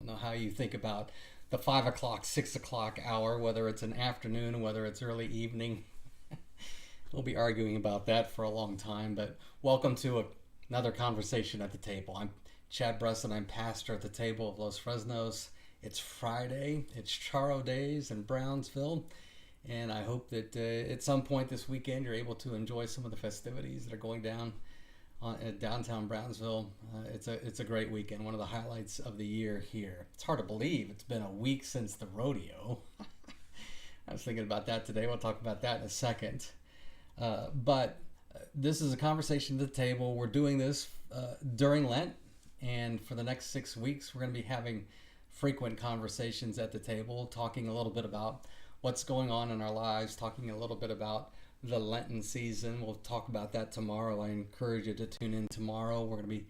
know how you think about the 5 o'clock, 6 o'clock hour, whether it's an afternoon, whether it's early evening. We'll be arguing about that for a long time, but welcome to another conversation at the table. I'm Chad Bresson. I'm pastor at the table of Los Fresnos. It's Friday. It's Charo Days in Brownsville, and I hope that at some point this weekend you're able to enjoy some of the festivities that are going down at downtown Brownsville. It's a great weekend, one of the highlights of the year here. It's hard to believe it's been a week since the rodeo. I was thinking about that today. We'll talk about that in a second. But this is a conversation at the table. We're doing this during Lent, and for the next 6 weeks, we're going to be having frequent conversations at the table, talking a little bit about what's going on in our lives, talking a little bit about the Lenten season. We'll talk about that tomorrow. I encourage you to tune in tomorrow. We're going to be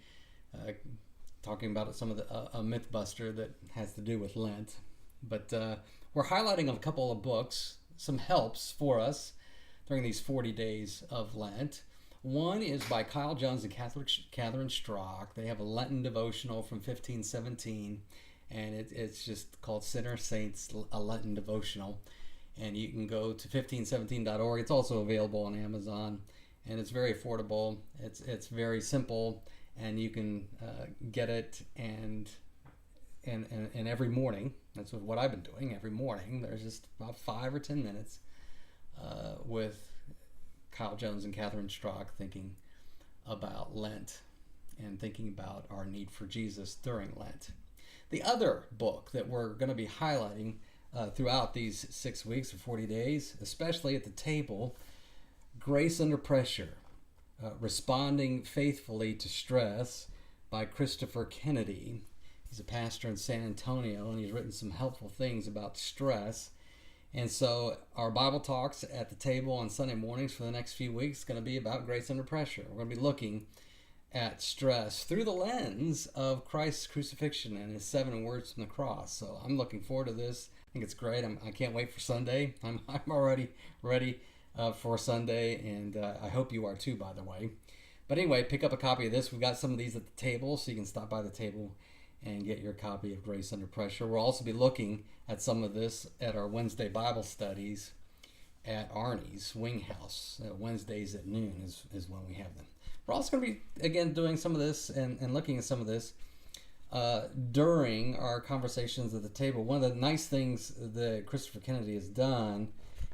talking about some of the a myth buster that has to do with Lent. But we're highlighting a couple of books, some helps for us during these 40 days of Lent. One is by Kyle Jones and Catherine Strock. They have a Lenten devotional from 1517, and it's just called Sinner Saints, a Lenten devotional. And you can go to 1517.org. It's also available on Amazon, and it's very affordable. It's very simple, and you can get it and every morning. That's what I've been doing every morning. There's just about 5 or 10 minutes with Kyle Jones and Catherine Strock thinking about Lent and thinking about our need for Jesus during Lent. The other book that we're going to be highlighting throughout these 6 weeks or 40 days, especially at the table, Grace Under Pressure, Responding Faithfully to Stress by Christopher Kennedy. He's a pastor in San Antonio, and he's written some helpful things about stress. And so our Bible talks at the table on Sunday mornings for the next few weeks is going to be about grace under pressure. We're going to be looking at stress through the lens of Christ's crucifixion and his 7 words from the cross. So I'm looking forward to this. I think it's great. I can't wait for Sunday. I'm already ready for Sunday, and I hope you are too, by the way. But anyway, pick up a copy of this. We've got some of these at the table, so you can stop by the table and get your copy of Grace Under Pressure. We'll also be looking at some of this at our Wednesday Bible studies at Arnie's Wing House. Wednesdays at noon is when we have them. We're also going to be, again, doing some of this and looking at some of this during our conversations at the table. One of the nice things that Christopher Kennedy has done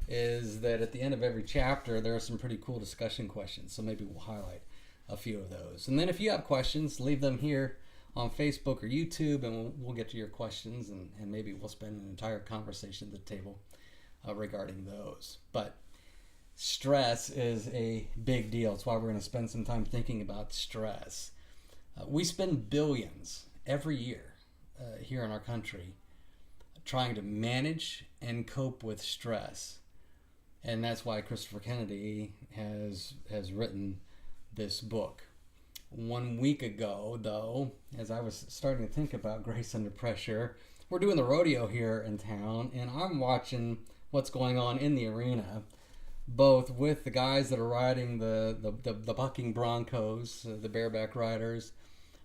is that at the end of every chapter, there are some pretty cool discussion questions. So maybe we'll highlight a few of those. And then if you have questions, leave them here on Facebook or YouTube, and we'll get to your questions, and maybe we'll spend an entire conversation at the table regarding those. But stress is a big deal. That's why we're going to spend some time thinking about stress. We spend billions every year here in our country trying to manage and cope with stress. And that's why Christopher Kennedy has written this book. 1 week ago, though, as I was starting to think about Grace Under Pressure, we're doing the rodeo here in town, and I'm watching what's going on in the arena, both with the guys that are riding the bucking broncos, the bareback riders,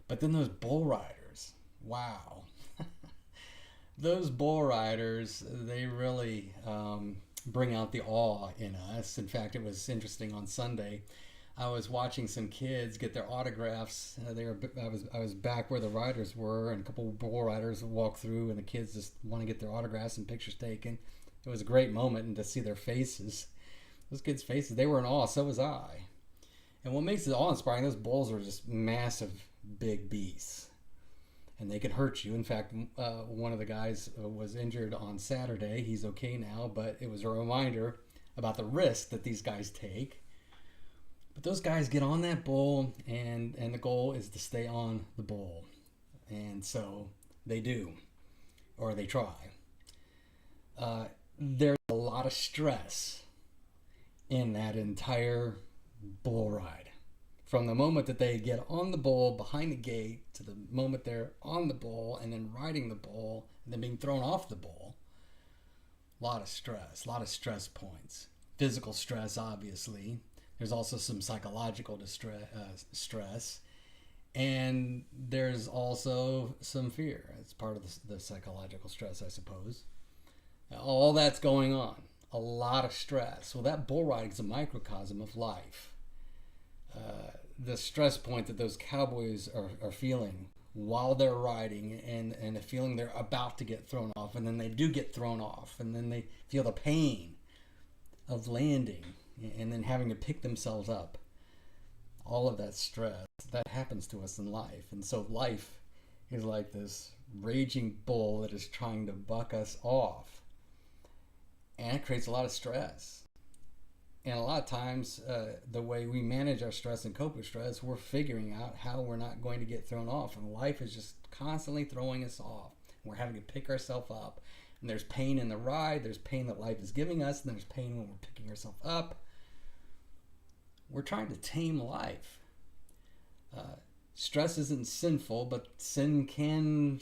but then those bull riders. Wow. Those bull riders, they really bring out the awe in us. In fact, it was interesting on Sunday. I was watching some kids get their autographs. I was back where the riders were, and a couple of bull riders walk through, and the kids just want to get their autographs and pictures taken. It was a great moment, and to see their faces, those kids' faces, they were in awe. So was I. And what makes it awe-inspiring, those bulls are just massive, big beasts, and they could hurt you. In fact, one of the guys was injured on Saturday. He's okay now, but it was a reminder about the risk that these guys take. But those guys get on that bull, and the goal is to stay on the bull. And so they do, or they try. There's a lot of stress in that entire bull ride. From the moment that they get on the bull behind the gate to the moment they're on the bull and then riding the bull and then being thrown off the bull. A lot of stress points. Physical stress, obviously. There's also some psychological stress. And there's also some fear. It's part of the psychological stress, I suppose. All that's going on. A lot of stress. Well, that bull riding is a microcosm of life. The stress point that those cowboys are feeling while they're riding, and the feeling they're about to get thrown off, and then they do get thrown off, and then they feel the pain of landing and then having to pick themselves up. All of that stress that happens to us in life. And so life is like this raging bull that is trying to buck us off, and it creates a lot of stress. And a lot of times, the way we manage our stress and cope with stress, we're figuring out how we're not going to get thrown off. And life is just constantly throwing us off. We're having to pick ourselves up. And there's pain in the ride. There's pain that life is giving us. And there's pain when we're picking ourselves up. We're trying to tame life. Stress isn't sinful, but sin can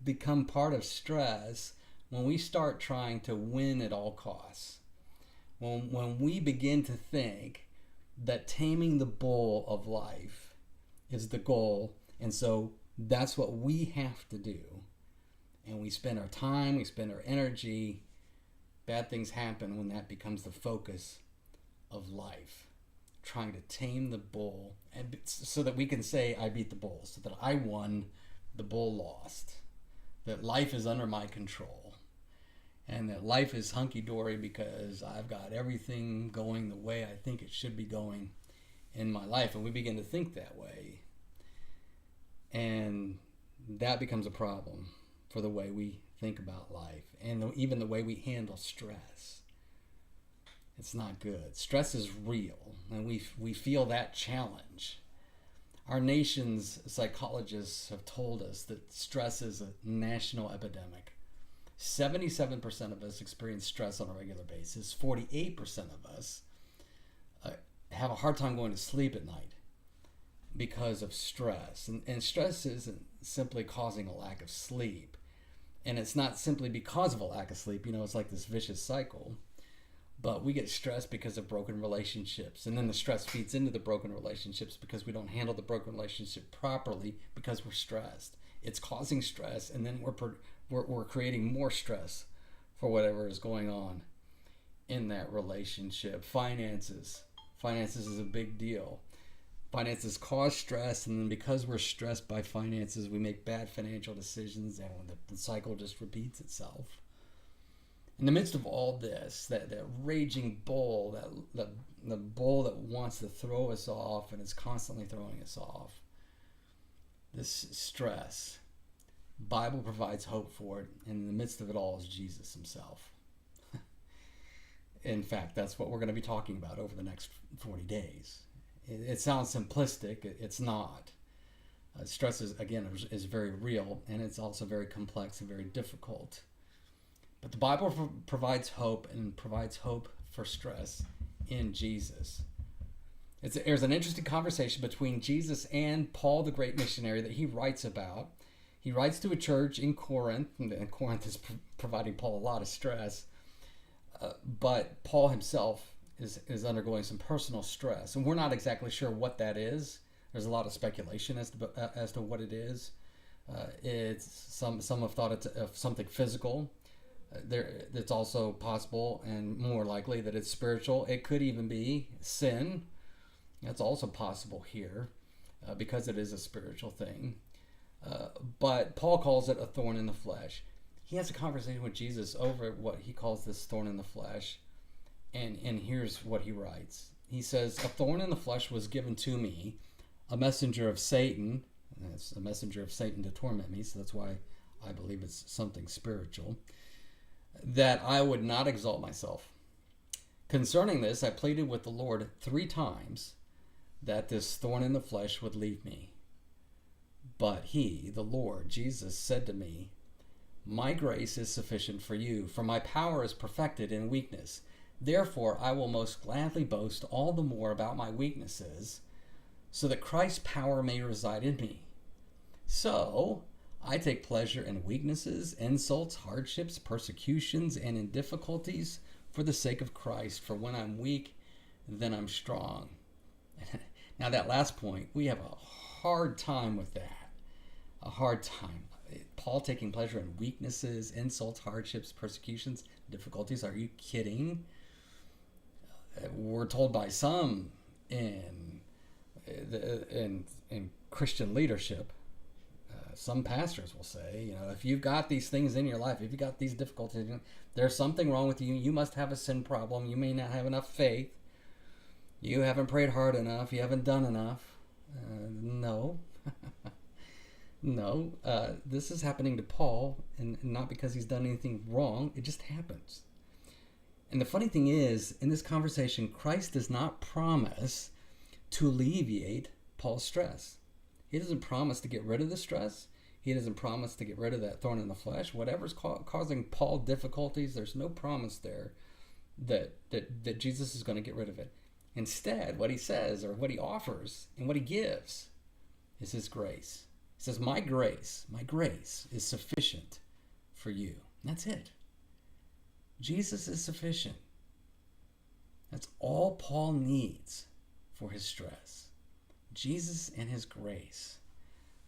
become part of stress when we start trying to win at all costs. When we begin to think that taming the bull of life is the goal, and so that's what we have to do, and we spend our time, we spend our energy, bad things happen when that becomes the focus of life. Trying to tame the bull, and so that we can say, I beat the bull, so that I won, the bull lost, that life is under my control. And that life is hunky-dory because I've got everything going the way I think it should be going in my life. And we begin to think that way. And that becomes a problem for the way we think about life. And even the way we handle stress. It's not good. Stress is real. And we feel that challenge. Our nation's psychologists have told us that stress is a national epidemic. 77% of us experience stress on a regular basis. 48% of us have a hard time going to sleep at night because of stress. And stress isn't simply causing a lack of sleep. And it's not simply because of a lack of sleep. It's like this vicious cycle. But we get stressed because of broken relationships. And then the stress feeds into the broken relationships because we don't handle the broken relationship properly because we're stressed. It's causing stress, and then we're creating more stress for whatever is going on in that relationship. Finances is a big deal. Finances cause stress, and then because we're stressed by finances, we make bad financial decisions, and the cycle just repeats itself. In the midst of all this, that raging bull, the bull that wants to throw us off and is constantly throwing us off, this stress, Bible provides hope for it, and in the midst of it all is Jesus himself. In fact, that's what we're going to be talking about over the next 40 days. It sounds simplistic. It's not. Stress is very real, and it's also very complex and very difficult. But the Bible provides hope, and provides hope for stress in Jesus. There's an interesting conversation between Jesus and Paul, the great missionary, that he writes about. He writes to a church in Corinth, and Corinth is providing Paul a lot of stress. But Paul himself is undergoing some personal stress, and we're not exactly sure what that is. There's a lot of speculation as to what it is. It's some have thought it's something physical. It's also possible and more likely that it's spiritual. It could even be sin. That's also possible here because it is a spiritual thing. But Paul calls it a thorn in the flesh. He has a conversation with Jesus over what he calls this thorn in the flesh. And here's what he writes. He says, "A thorn in the flesh was given to me, a messenger of Satan." And it's a messenger of Satan to torment me, so that's why I believe it's something spiritual. "That I would not exalt myself. Concerning this, I pleaded with the Lord 3 times that this thorn in the flesh would leave me. But he, the Lord, Jesus, said to me, 'My grace is sufficient for you, for my power is perfected in weakness. Therefore, I will most gladly boast all the more about my weaknesses, so that Christ's power may reside in me. So, I take pleasure in weaknesses, insults, hardships, persecutions, and in difficulties for the sake of Christ. For when I'm weak, then I'm strong.'" Now that last point, we have a hard time with that. A hard time. Paul taking pleasure in weaknesses, insults, hardships, persecutions, difficulties. Are you kidding? We're told by some in Christian leadership, some pastors will say, if you've got these things in your life, if you've got these difficulties, there's something wrong with you. You must have a sin problem. You may not have enough faith. You haven't prayed hard enough. You haven't done enough. No. No. This is happening to Paul, and not because he's done anything wrong. It just happens. And the funny thing is, in this conversation, Christ does not promise to alleviate Paul's stress. He doesn't promise to get rid of the stress. He doesn't promise to get rid of that thorn in the flesh. Whatever's causing Paul difficulties, there's no promise there that Jesus is going to get rid of it. Instead, what he says, or what he offers, and what he gives is his grace. He says, my grace is sufficient for you. And that's it. Jesus is sufficient. That's all Paul needs for his stress. Jesus and his grace.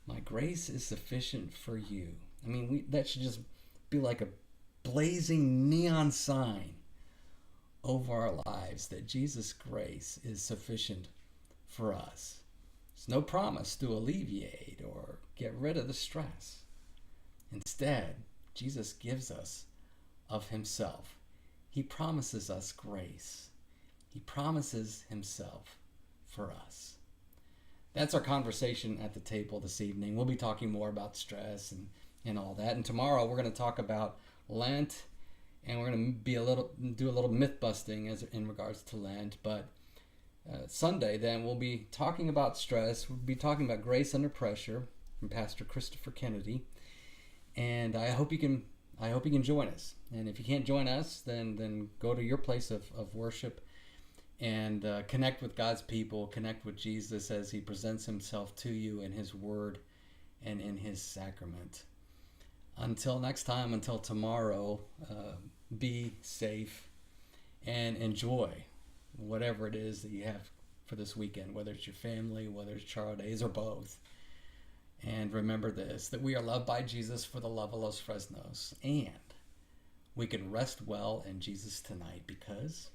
My grace is sufficient for you. I mean, that should just be like a blazing neon sign over our lives, that Jesus' grace is sufficient for us. There's no promise to alleviate or get rid of the stress. Instead, Jesus gives us of himself. He promises us grace. He promises himself for us. That's our conversation at the table this evening. We'll be talking more about stress and all that. And tomorrow we're going to talk about Lent, and we're going to do a little myth busting in regards to Lent. But Sunday then we'll be talking about stress. We'll be talking about grace under pressure from Pastor Christopher Kennedy. And I hope you can join us. And if you can't join us, then go to your place of worship and connect with God's people, connect with Jesus as he presents himself to you in his word and in his sacrament. Until next time, until tomorrow, be safe and enjoy whatever it is that you have for this weekend, whether it's your family, whether it's Charo Days, or both. And remember this, that we are loved by Jesus for the love of Los Fresnos, and we can rest well in Jesus tonight because